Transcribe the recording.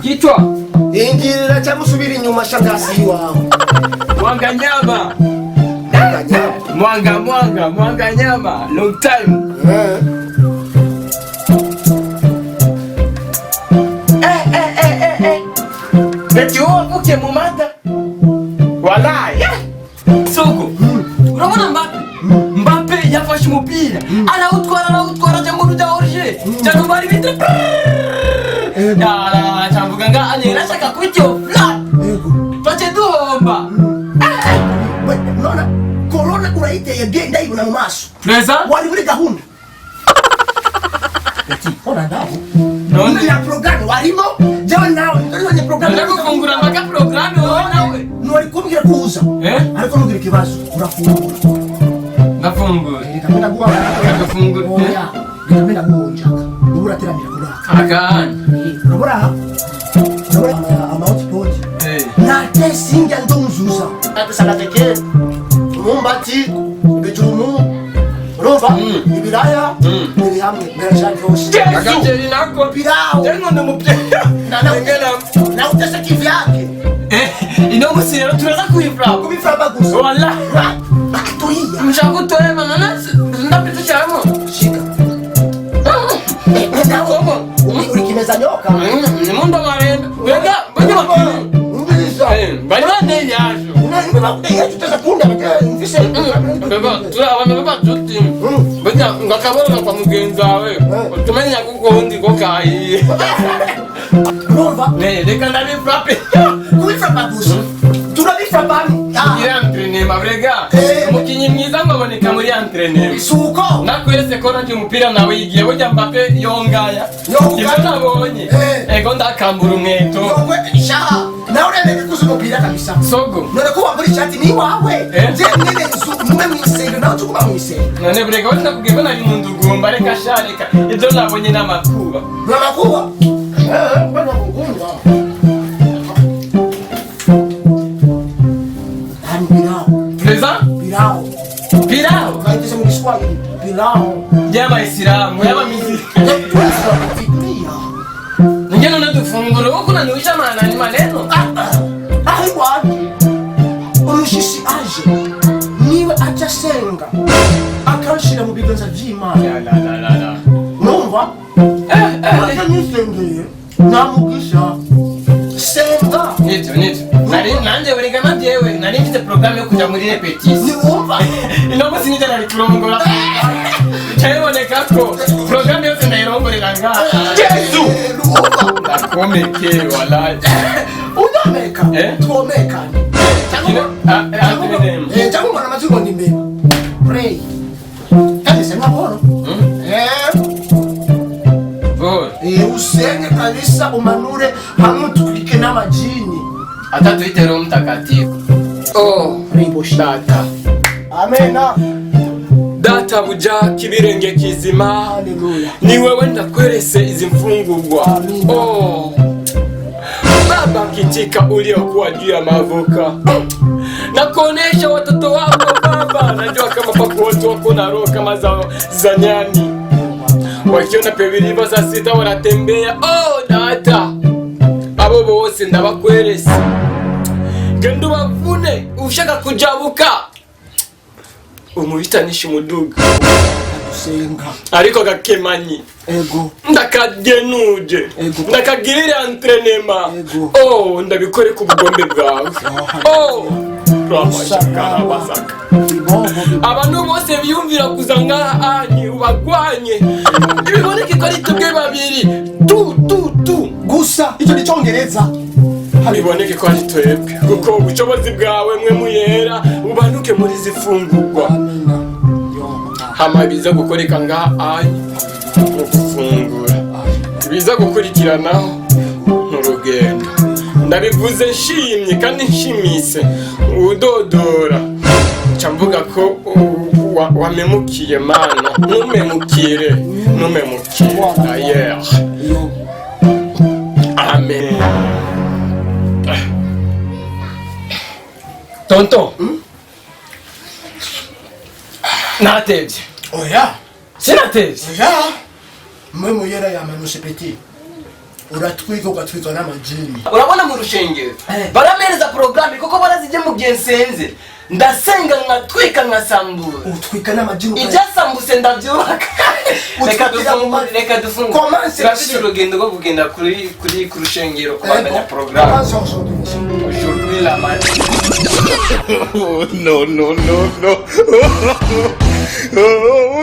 kichwa. Ingira cha kusubiri nyuma shangazi wao. Mwanga nyama. Mwanga nyama. Long time. Beti uke mumata. Walai. Soko. Urabona Mbappe yafashe umupira. Arawutwara cyangwa uruja orje. Cyangwa bari bita. Chambuga nga anyera shaka kwityo flat. Twache duhomba. Nona corona uraite yagenda ibu na mumaso. Preza? Wali muri gahunda. Beti ona ndabo. None ya program warimo. Jewe nawe ndonye program. Ndako kufungura maka program wowe nawe. Nori kumbwira kuza. Ariko nugira kibazo urafungura. Ndafungura. Nikamenda kuwa ndafungura. Oya. Nikamenda kuonja. Ubura teramira kulaka. Akani. Urabura amount na tesinga ndonzuza atasagateke mumbati bijumu roba ibiraya biri hamwe merashanje akajeri nako pirao tengo ndumupira na utese kivyake ino musiro turaza kubifra bagusa wala akitoia mshako tore mananasi ndapita cyamo shika na womo uri kimeza nyoka ni mundo marenda wega bajya bakiri bari bande yaje bajya ngakabona kwa mugenzi wawe utumenya kukundi ko kayi reka ndabifrape kubifrapa gusa turabifrapani entraînement brega umukinyi mwiza ngaboneka muri entraînement suko nakwese ko ndi umupira nawe yigiye bujya Mbappe yongaya ibyo nabonye ego ndakambura umweto nawe uremeye kuza umupira kabisa sogo none ko wambura ishati ni wawe je mwene nzu mwe mwisenge nawe tukuba mwisenge none brega wenda kugeba nari mu ndugumba reka sharika ibyo nabonye n'amakuba bana ngumva Pirao. Kaitese mu Kiswahili. Pirao. Jama Islamu, yaba mizi. Ngeno ndufunguro wako na nuisha maana ni maneno. Wapi? Urushisi aje. Niwe achasenga. Akashira mu biganza vy'Imana. La. Numva? Nisengeye. Namugisha. Senga. Nito. Nanje urigana jewe nari mfite programme yo kuja muri repetition. Ni wumva? Ino musi nije nari kurongora. Cyaboneka ko programme yose ndayirongorera nga. Yesu! Ndakomeke wala. Udameka. Tuomeka. Changu na mazigo ni mbele. Pray. Kani sema bora. Usenge kabisa umanure hamwe tuklike n'amajini. Atatu itero mtakatifu. Rimbo shaka. Amena. Data buja kibirenge kizima. Haleluya. Ni wewe ndakwerese izi mfungurwa. Baba kitika uliokuwa juu ya mavuka. Nakuonesha watoto wako baba. Najua kama papo watu wako na roho kama za nyani. Wakiona pebiriva za sita wanatembea. Data. Abo bose ndabakwerese. Genda ubavune ushaka kujabuka. Umuhitanisha umuduga. Senga. Ariko gakemanyi. Ego. Ndakagenuje. Ndakagirira entraînement. Ndabikore ku bugombe bwawe. Ramashaka basaka. Abantu bose biyumvira kuzanga anyi ubagwanye. Ibiboneke ko ari tubwe babiri. Tu. Gusa icyo ni Cyongereza. Biboneke ko ari twebwe kuko ubushobozi bwawe mwe muyera ubanuke muri zifungurwa. Hama biza gukoreka ngaha anyi mu gufungura. Biza gukurikiranaho n'urugendo. Ndabivuze nshimye kandi nshimise udodora. Camvuga ko wamemukiye mana. Numemukire. Ayer. Amen. Tonton. Natevye. Oya. Sinatevye. Oya. Mwe muyera ya manuse petit. uratwika ugatwika n'amajini. Urabona mu rushengero baramereza programme kuko barazije mu gensenze ndasenga nkatwika nkasambura utwika n'amajini ibyasambuse ndabyubaka. Reka dufunge turafite urugendo rwo kugenda kuri ku rushengero kubandanya programme aujourd'hui la magie. No